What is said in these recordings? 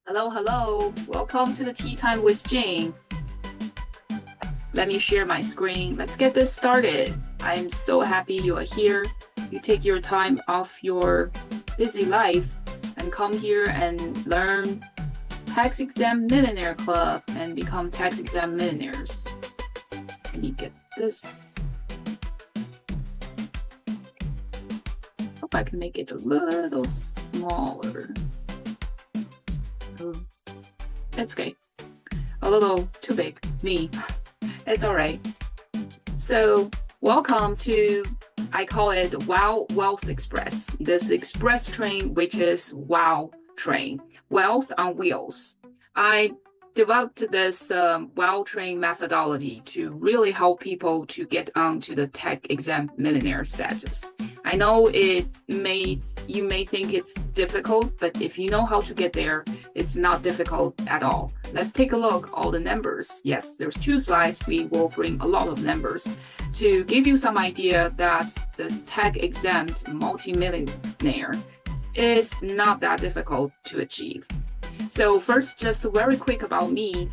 Hello, hello. Welcome to the Tea Time with Jane. Let me share my screen. Let's get this started. I'm so happy you are here. You take your time off your busy life and come here and learn tax-exempt millionaire club and become tax-exempt millionaires. Let me get this. Hope I can make it a little smaller. It's okay. A little too big. Me. It's all right. So welcome to, I call it WOW Wealth Express. This express train, which is WOW train, Wealth on Wheels. I developed this WOW train methodology to really help people to get onto the tech-exempt millionaire status. I know you may think it's difficult, but if you know how to get there, it's not difficult at all. Let's take a look at all the numbers. Yes, there's 2 slides. We will bring a lot of numbers to give you some idea that this tech-exempt multimillionaire is not that difficult to achieve. So first, just very quick about me.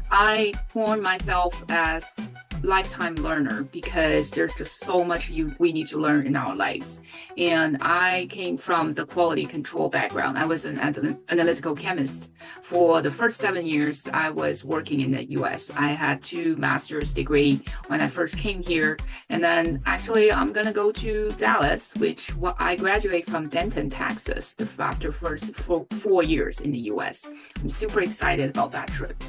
I form myself as lifetime learner because there's just so much we need to learn in our lives. And I came from the quality control background. I was an analytical chemist. For the first 7 years, I was working in the US. I had 2 master's degree when I first came here. And then actually I'm gonna go to Dallas, which I graduate from Denton, Texas, after first 4 years in the US. I'm super excited about that trip.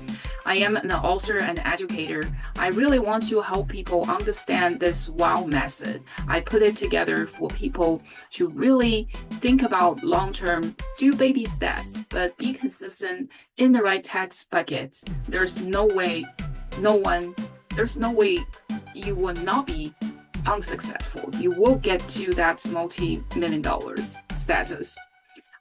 I am an author and educator. I really want to help people understand this WOW method. I put it together for people to really think about long-term, do baby steps, but be consistent in the right tax buckets. There's no way you will not be unsuccessful. You will get to that multi-million dollars status.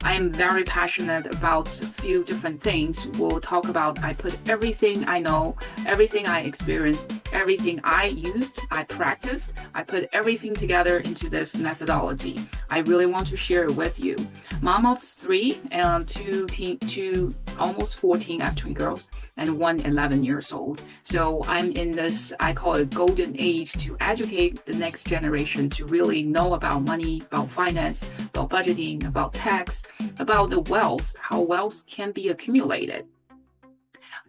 I am very passionate about a few different things. We'll talk about, I put everything I know, everything I experienced, everything I used, I practiced, I put everything together into this methodology. I really want to share it with you. Mom of 3 and 2 almost 14, I have twin girls, and 1 11 years old. So I'm in this, I call it golden age to educate the next generation to really know about money, about finance, about budgeting, about tax, about the wealth, how wealth can be accumulated.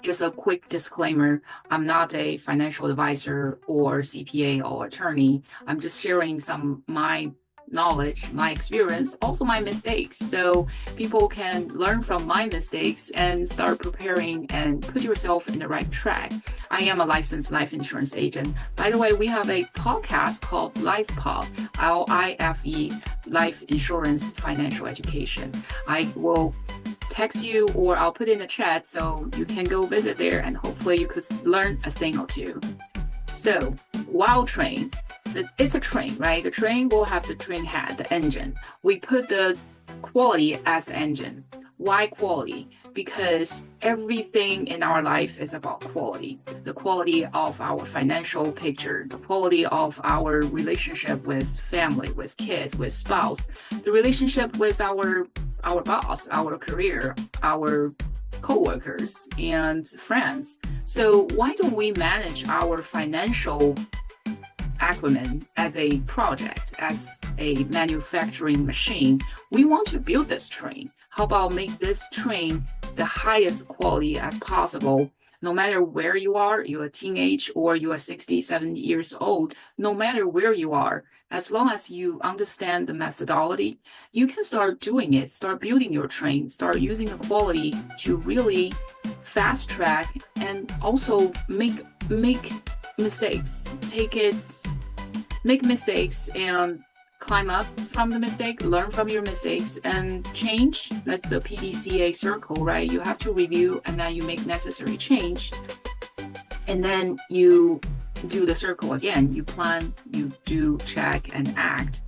Just a quick disclaimer, I'm not a financial advisor or CPA or attorney. I'm just sharing some my knowledge, my experience, also my mistakes. So people can learn from my mistakes and start preparing and put yourself in the right track. I am a licensed life insurance agent. By the way, we have a podcast called LifePod, LIFE, Life Insurance Financial Education. I will text you or I'll put in the chat so you can go visit there and hopefully you could learn a thing or two. So, WOW train. It's a train, right? The train will have the train head, the engine. We put the quality as the engine. Why quality? Because everything in our life is about quality. The quality of our financial picture, the quality of our relationship with family, with kids, with spouse, the relationship with our boss, our career, our co-workers and friends. So why don't we manage our financial acumen as a project, as a manufacturing machine? We want to build this train. How about make this train the highest quality as possible? No matter where you are, you're a teenage or you are 60, 70 years old, no matter where you are, as long as you understand the methodology, you can start doing it, start building your train, start using the quality to really fast track and also make mistakes. Make mistakes and climb up from the mistake, learn from your mistakes and change. That's the PDCA circle, right? You have to review and then you make necessary change. And then you do the circle again. You plan, you do, check, and act.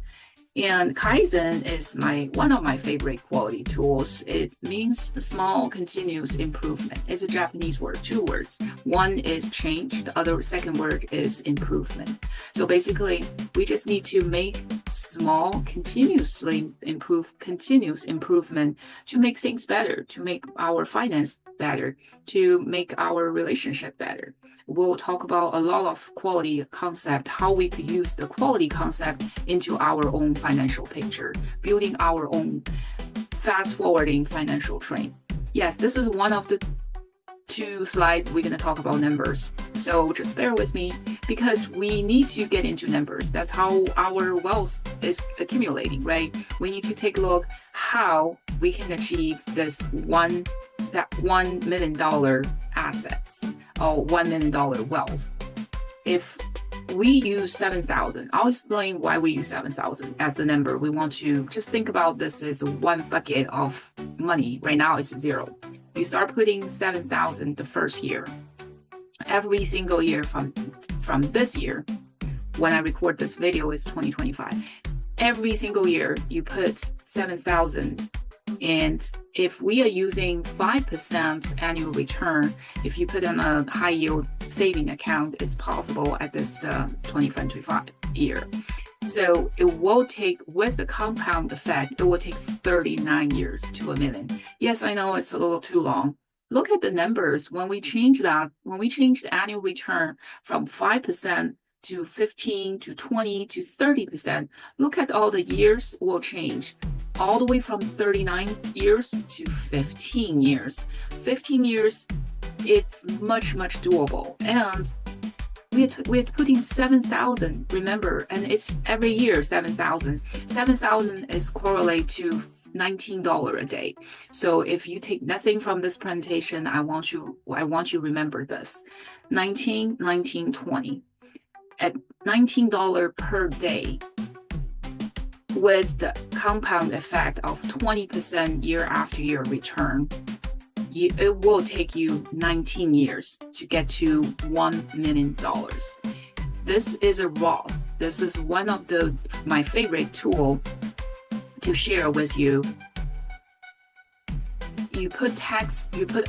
And Kaizen is one of my favorite quality tools. It means small continuous improvement. It's a Japanese word, two words. One is change, the second word is improvement. So basically, we just need to make small, continuous improvement to make things better, to make our finance better, to make our relationship better. We'll talk about a lot of quality concept, how we could use the quality concept into our own financial picture, building our own fast-forwarding financial train. Yes, this is one of the 2 slides we're going to talk about numbers. So just bear with me because we need to get into numbers. That's how our wealth is accumulating, right? We need to take a look how we can achieve this $1 million assets or $1 million wealth. If we use 7,000, I'll explain why we use 7,000 as the number. We want to just think about this as one bucket of money. Right now it's 0. You start putting 7,000 the first year. Every single year from this year, when I record this video is 2025. Every single year you put 7,000. And if we are using 5% annual return, if you put in a high yield saving account, it's possible at this 2025 year. So it will take, with the compound effect, it will take 39 years to $1 million. Yes, I know it's a little too long. Look at the numbers. When we change the annual return from 5% to 15 to 20 to 30%, look at all the years will change. All the way from 39 years to 15 years. 15 years, it's much, much doable. And we're putting 7,000, remember, and it's every year 7,000. 7,000 is correlate to $19 a day. So if you take nothing from this presentation, I want you to remember this. 19, 19, 20. At $19 per day, with the compound effect of 20% year after year return, it will take you 19 years to get to $1 million. This is a Roth. This is one of my favorite tool to share with you. You put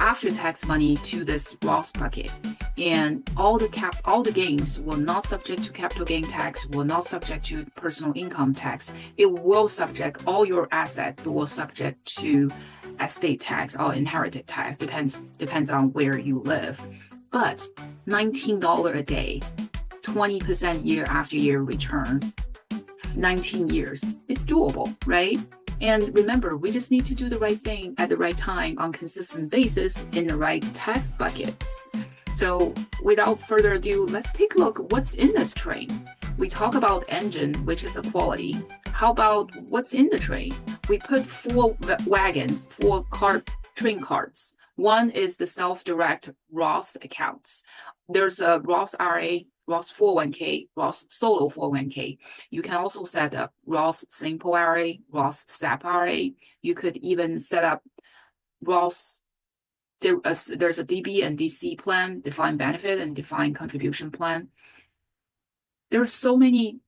after-tax money to this Roth bucket, and all the gains will not subject to capital gain tax, will not subject to personal income tax. It will subject all your asset will subject to estate tax or inherited tax, depends on where you live. But $19 a day, 20% year after year return, 19 years, it's doable, right? And remember, we just need to do the right thing at the right time on consistent basis in the right tax buckets. So without further ado, let's take a look what's in this train. We talk about engine, which is the quality. How about what's in the train? We put 4 wagons, 4 train carts. One is the self-directed Roth accounts. There's a Roth IRA, Roth 401k, Roth solo 401k. You can also set up Roth simple IRA, Roth SEP IRA. You could even set up Roth. There's a DB and DC plan, defined benefit and defined contribution plan. There are so many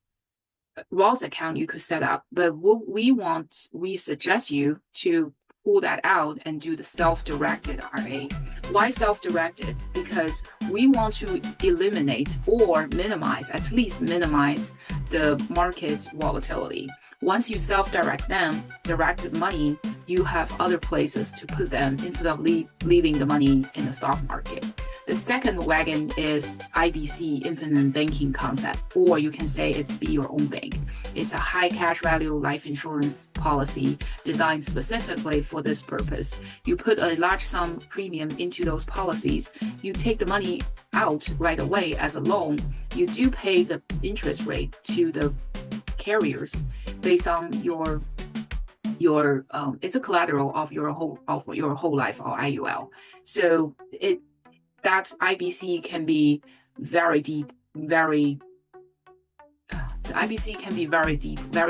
Roth account you could set up, but what we suggest you to pull that out and do the self-directed IRA. Why self-directed? Because we want to eliminate or minimize, at least minimize the market volatility. Once you self-direct money, you have other places to put them instead of leaving the money in the stock market. The second wagon is IBC, infinite banking concept, or you can say it's be your own bank. It's a high cash value life insurance policy designed specifically for this purpose. You put a large sum premium into those policies. You take the money out right away as a loan. You do pay the interest rate to the carriers based on your it's a collateral of your whole life or IUL. So that IBC can be very deep, very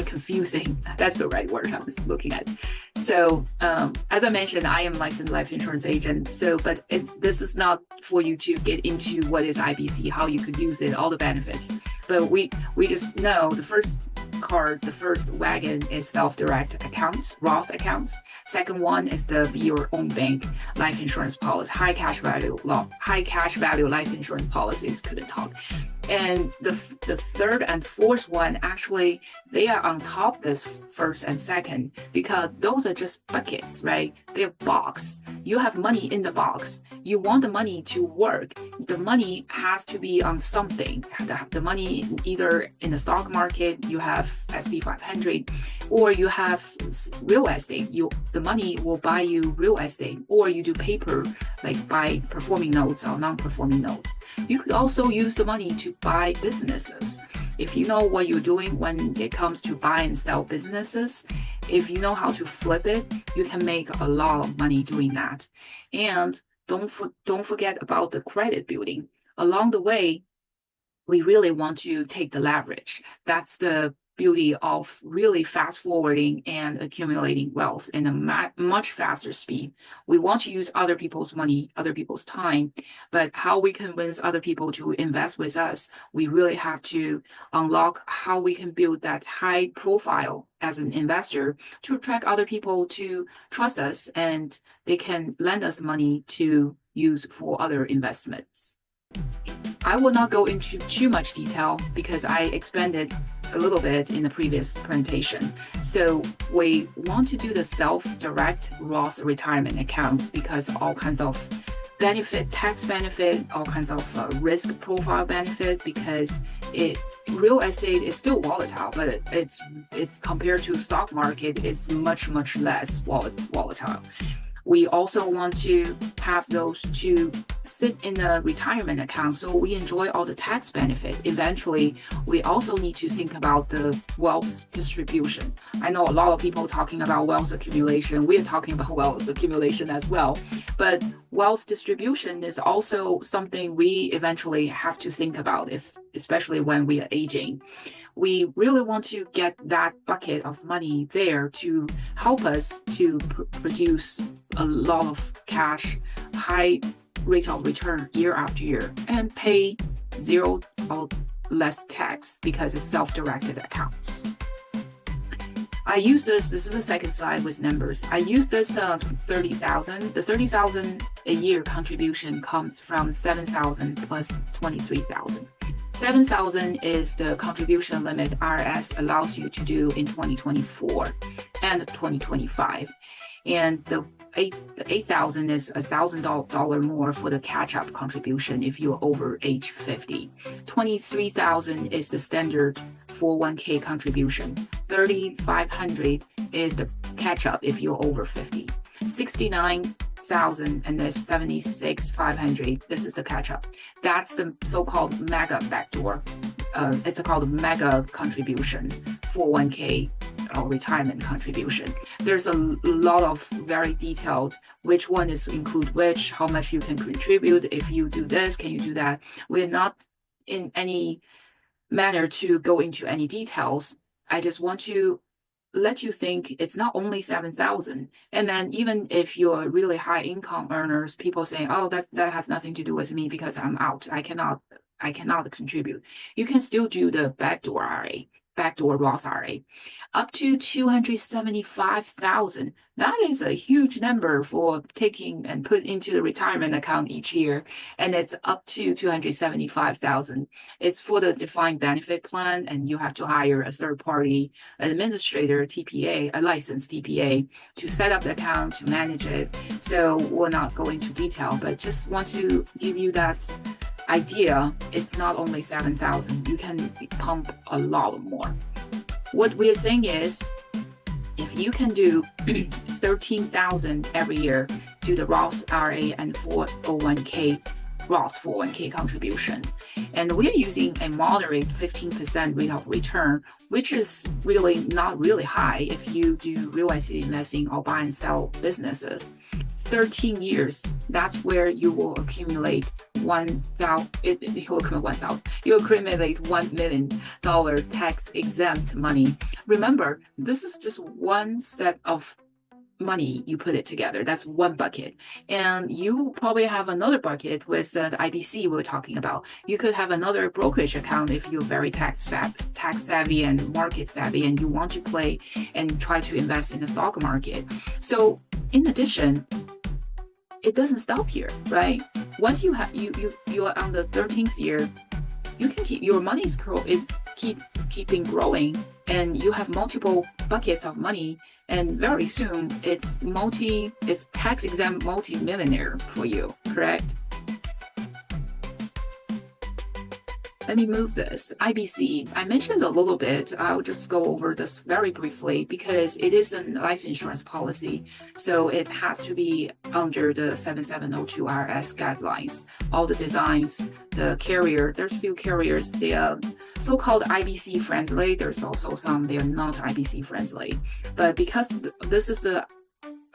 confusing. That's the right word I was looking at. So as I mentioned, I am a licensed life insurance agent. But this is not for you to get into what is IBC, how you could use it, all the benefits. But we just know the first car, the first wagon is self-directed accounts, Roth accounts. Second one is the be your own bank life insurance policy, high cash value life insurance policies. Couldn't talk. And the third and fourth one, actually, they are on top of this first and second because those are just buckets, right? They're box. You have money in the box. You want the money to work. The money has to be on something. The money either in the stock market, you have SP 500, or you have real estate. The money will buy you real estate, or you do paper, like buy performing notes or non-performing notes. You could also use the money to buy businesses. If you know what you're doing when it comes to buy and sell businesses, if you know how to flip it, you can make a lot of money doing that. And don't forget about the credit building. Along the way, we really want to take the leverage. That's the beauty of really fast forwarding and accumulating wealth in a much faster speed. We want to use other people's money, other people's time, but how we convince other people to invest with us, we really have to unlock how we can build that high profile as an investor to attract other people to trust us, and they can lend us money to use for other investments. I will not go into too much detail because I expanded a little bit in the previous presentation. So we want to do the self-directed Roth retirement accounts because all kinds of benefit, tax benefit, all kinds of risk profile benefit, because real estate is still volatile, but it's compared to stock market, it's much less volatile. We also want to have those to sit in a retirement account so we enjoy all the tax benefit. Eventually, we also need to think about the wealth distribution. I know a lot of people talking about wealth accumulation. We're talking about wealth accumulation as well. But wealth distribution is also something we eventually have to think about, especially when we are aging. We really want to get that bucket of money there to help us to produce a lot of cash, high rate of return year after year, and pay zero or less tax because it's self-directed accounts. I use this is the second slide with numbers. I use this 30,000. The 30,000 a year contribution comes from 7,000 plus 23,000. 7,000 is the contribution limit IRS allows you to do in 2024 and 2025. And the 8,000 is $1,000 more for the catch-up contribution if you're over age 50. 23,000 is the standard 401k contribution. 3,500 is the catch-up if you're over 50. 69,000 and there's 76,500. This is the catch-up. That's the so-called mega backdoor. It's called mega contribution, 401k retirement contribution. There's a lot of very detailed which one is include which, how much you can contribute. If you do this, can you do that? We're not in any manner to go into any details. I just want to let you think it's not only 7,000. And then even if you're really high income earners, people saying, oh, that has nothing to do with me because I'm out. I cannot contribute. You can still do the backdoor IRA, backdoor Roth IRA, up to 275,000. That is a huge number for taking and put into the retirement account each year. And it's up to 275,000. It's for the defined benefit plan, and you have to hire a third-party administrator, TPA, a licensed TPA, to set up the account, to manage it. So we'll not go into detail, but just want to give you that idea. It's not only 7,000. You can pump a lot more. What we're saying is, if you can do 13,000 every year to the Roth IRA and 401k, Roth 401k contribution, and we're using a moderate 15% rate of return, which is really not really high if you do real estate investing or buy and sell businesses. 13 years, that's where you will accumulate $1 million tax exempt money. Remember, this is just one set of money, you put it together. That's one bucket. And you probably have another bucket with the IBC we were talking about. You could have another brokerage account if you're very tax savvy and market savvy and you want to play and try to invest in the stock market. So in addition, it doesn't stop here, right? Once you are on the 13th year, you can keep your money keeping growing, and you have multiple buckets of money, and very soon it's tax-exempt multi-millionaire for you, correct? Let me move this. IBC, I mentioned a little bit. I'll just go over this very briefly because it is a life insurance policy. So it has to be under the 7702 IRS guidelines. All the designs, the carrier, there's few carriers, they are so-called IBC friendly. There's also some they are not IBC friendly. But because this is the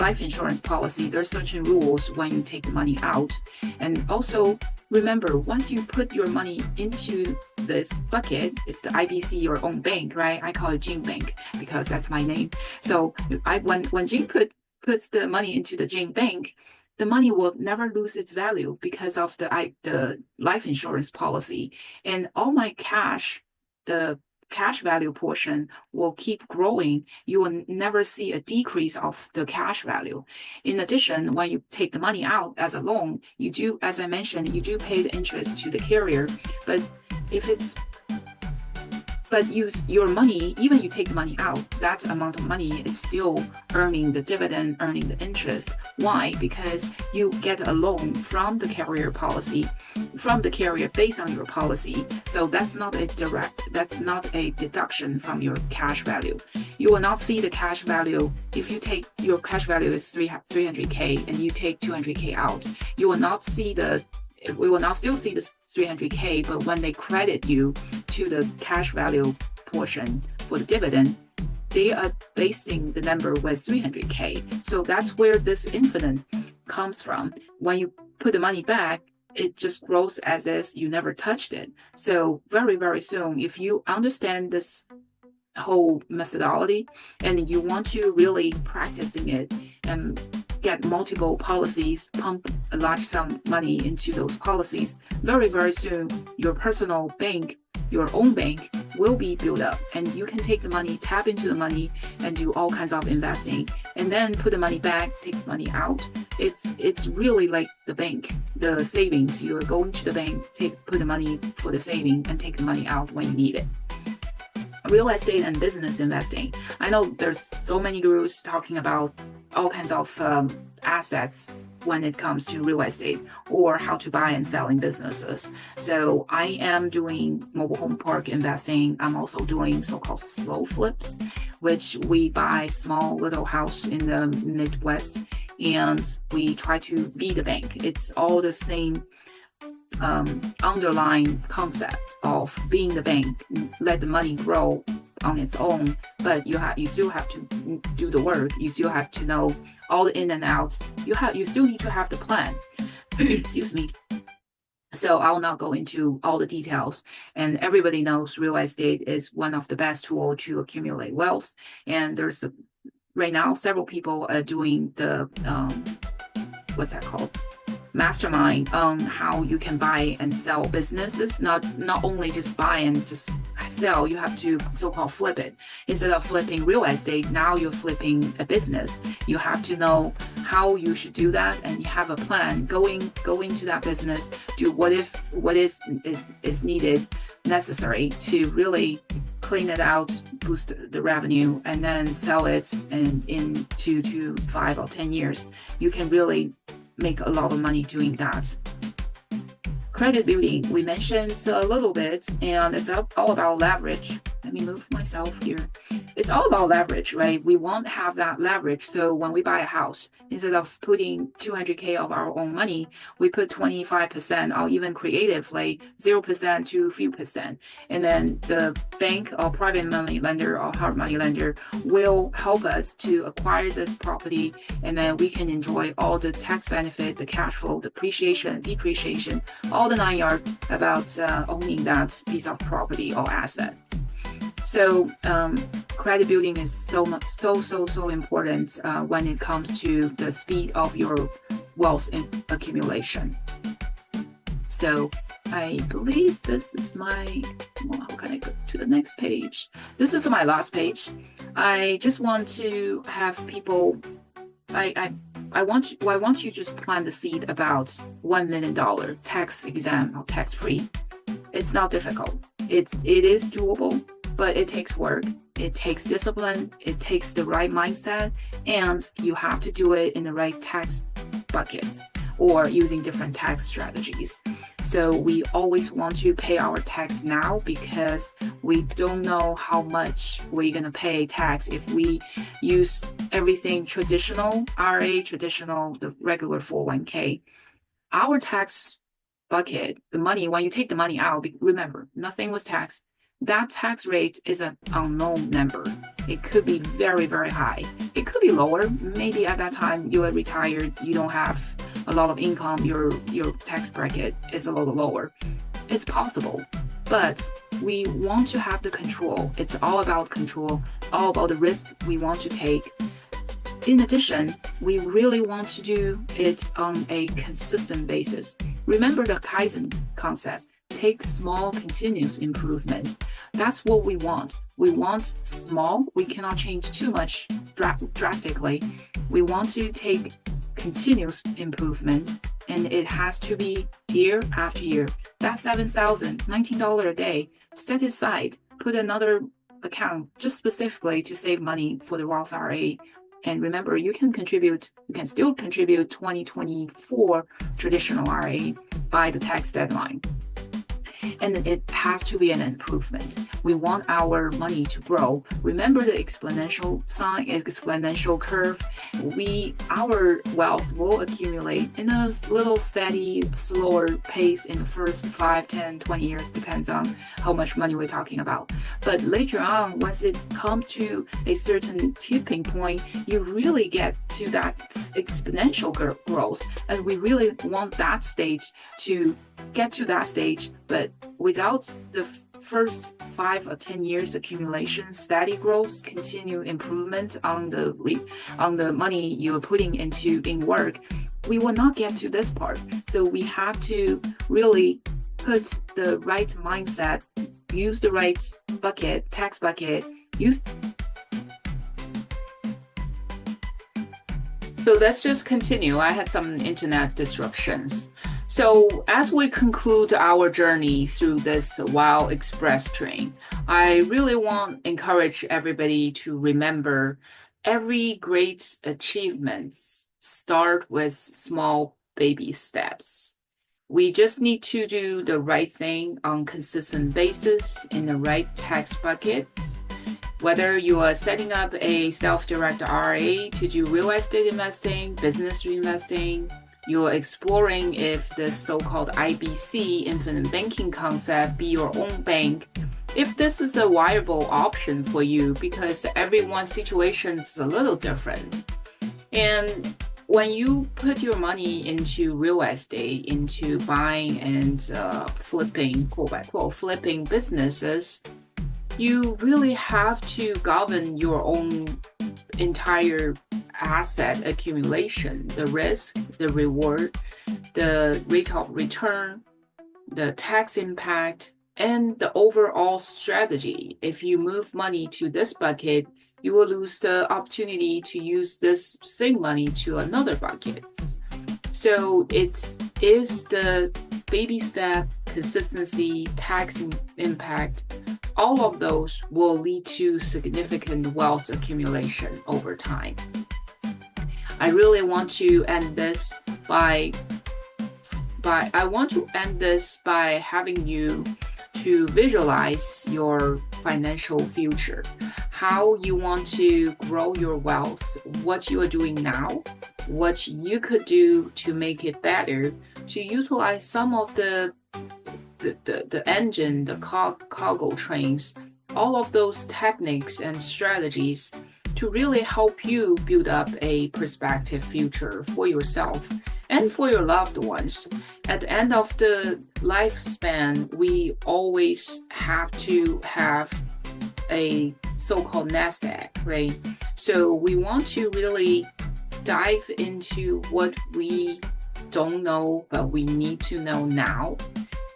life insurance policy, there's certain rules when you take the money out. And also, remember, once you put your money into this bucket, it's the IBC, your own bank, right? I call it Jing Bank because that's my name. So when Jing puts the money into the Jing Bank, the money will never lose its value because of the life insurance policy. And all my cash, the cash value portion will keep growing. You will never see a decrease of the cash value. In addition, when you take the money out as a loan, you do, as I mentioned, you do pay the interest to the carrier. But your money, even you take the money out, that amount of money is still earning the dividend, earning the interest. Why? Because you get a loan from the carrier based on your policy. So that's not a deduction from your cash value. You will not see the cash value. If you take your cash value is 300K and you take 200K out, we will not still see the 300K, but when they credit you to the cash value portion for the dividend, they are basing the number with 300K. So that's where this infinite comes from. When you put the money back, it just grows as is, you never touched it. So very, very soon, if you understand this whole methodology and you want to really practicing it and get multiple policies, pump a large sum money into those policies, very, very soon your personal bank, your own bank will be built up, and you can take the money, tap into the money and do all kinds of investing, and then put the money back, take the money out. It's really like the bank, the savings. You are going to the bank, put the money for the saving and take the money out when you need it. Real estate and business investing. I know there's so many gurus talking about all kinds of assets when it comes to real estate or how to buy and sell in businesses. So I am doing mobile home park investing. I'm also doing so-called slow flips, which we buy small little house in the Midwest and we try to be the bank. It's all the same underlying concept of being the bank. Let the money grow on its own, but you still have to do the work. You still have to know all the in and outs. You still need to have the plan. Excuse me. So I will not go into all the details. And everybody knows real estate is one of the best tools to accumulate wealth. And there's right now several people are doing the what's that called? Mastermind on how you can buy and sell businesses, not only just buy and just sell. You have to so-called flip it. Instead of flipping real estate, now you're flipping a business. You have to know how you should do that, and you have a plan. Go into that business, do what is needed, necessary to really clean it out, boost the revenue, and then sell it in 2 to 5 or 10 years. You can really make a lot of money doing that. Credit building, we mentioned a little bit, and it's all about leverage. Let me move myself here. It's all about leverage, right? We won't have that leverage. So when we buy a house, instead of putting 200K of our own money, we put 25% or even creatively 0% to a few percent. And then the bank or private money lender or hard money lender will help us to acquire this property. And then we can enjoy all the tax benefit, the cash flow, the appreciation, depreciation, all the 9 yards about owning that piece of property or assets. So credit building is so important when it comes to the speed of your wealth accumulation. So I believe this is my, well, how can I go to the next page? This is my last page. I just want to have people, I want you to just plant the seed about $1 million tax exempt or tax free. It's not difficult. It is doable, but it takes work. It takes discipline. It takes the right mindset, and you have to do it in the right tax buckets or using different tax strategies. So we always want to pay our tax now because we don't know how much we're going to pay tax if we use everything traditional RA, the regular 401k. Our tax bucket, the money, when you take the money out, remember, nothing was taxed. That tax rate is an unknown number. It could be very, very high. It could be lower. Maybe at that time you are retired, you don't have a lot of income, your tax bracket is a little lower. It's possible, but we want to have the control. It's all about control, all about the risk we want to take. In addition, we really want to do it on a consistent basis. Remember the Kaizen concept. Take small, continuous improvement. That's what we want. We want small. We cannot change too much drastically. We want to take continuous improvement, and it has to be year after year. That's $7,019 a day. Set aside. Put another account just specifically to save money for the Roth IRA. And remember, you can still contribute 2024 traditional RA by the tax deadline. And it has to be an improvement. We want our money to grow. Remember the exponential sign, exponential curve. Our wealth will accumulate in a little steady, slower pace in the first 5, 10, 20 years, depends on how much money we're talking about. But later on, once it comes to a certain tipping point, you really get to that exponential growth. And we really want that stage to get to that stage, but without the first 5 or 10 years accumulation, steady growth, continued improvement on the money you are putting in work, we will not get to this part. So we have to really put the right mindset, use the right bucket, tax bucket, So let's just continue. I had some internet disruptions. So as we conclude our journey through this WOW Express train, I really want to encourage everybody to remember every great achievement start with small baby steps. We just need to do the right thing on consistent basis in the right tax buckets. Whether you are setting up a self-directed RA to do real estate investing, business reinvesting, you're exploring if the so-called IBC, infinite banking concept, be your own bank, if this is a viable option for you, because everyone's situation is a little different. And when you put your money into real estate, into buying and flipping, quote unquote, flipping businesses, you really have to govern your own entire asset accumulation, the risk, the reward, the rate of return, the tax impact, and the overall strategy. If you move money to this bucket, you will lose the opportunity to use this same money to another bucket. So it is the baby step, consistency, tax impact. All of those will lead to significant wealth accumulation over time. I really want to end this by having you to visualize your financial future, how you want to grow your wealth, what you are doing now, what you could do to make it better, to utilize some of the engine, the cargo trains, all of those techniques and strategies to really help you build up a prospective future for yourself and for your loved ones. At the end of the lifespan, we always have to have a so-called NASDAQ, right? So we want to really dive into what we don't know, but we need to know now.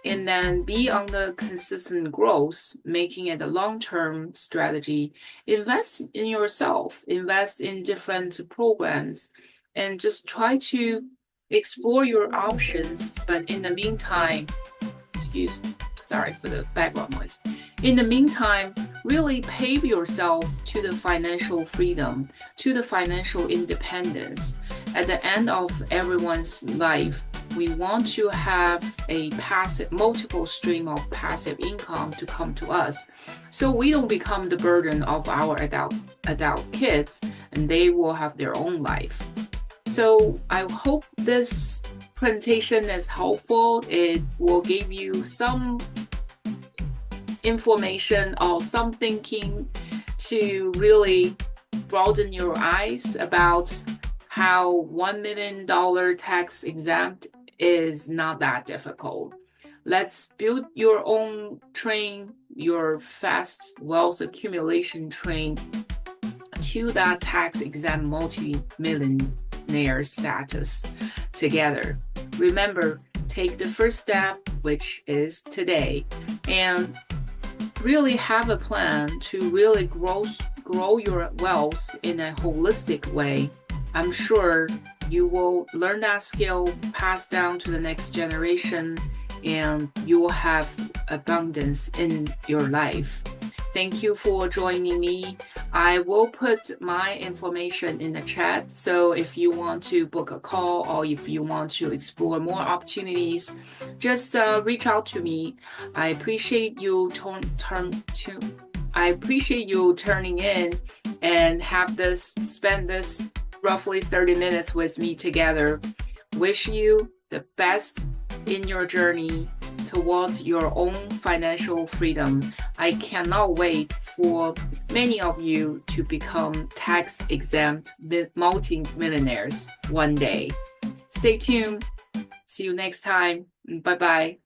And then be on the consistent growth, making it a long-term strategy. Invest in yourself, invest in different programs, and just try to explore your options. But in the meantime, sorry for the background noise. In the meantime, really pave yourself to the financial freedom, to the financial independence. At the end of everyone's life, we want to have a multiple stream of passive income to come to us, so we don't become the burden of our adult kids, and they will have their own life. So I hope this presentation is helpful. It will give you some information or some thinking to really broaden your eyes about how $1 million tax exempt is not that difficult. Let's build your own train, your fast wealth accumulation train to that tax exempt multi-millionaire status together. Remember, take the first step, which is today, and really have a plan to really grow your wealth in a holistic way. I'm sure you will learn that skill, pass down to the next generation, and you will have abundance in your life. Thank you for joining me. I will put my information in the chat, so if you want to book a call or if you want to explore more opportunities, just reach out to me. I appreciate you turning in and spend this roughly 30 minutes with me together. Wish you the best in your journey towards your own financial freedom. I cannot wait for many of you to become tax-exempt multi-millionaires one day. Stay tuned. See you next time. Bye-bye.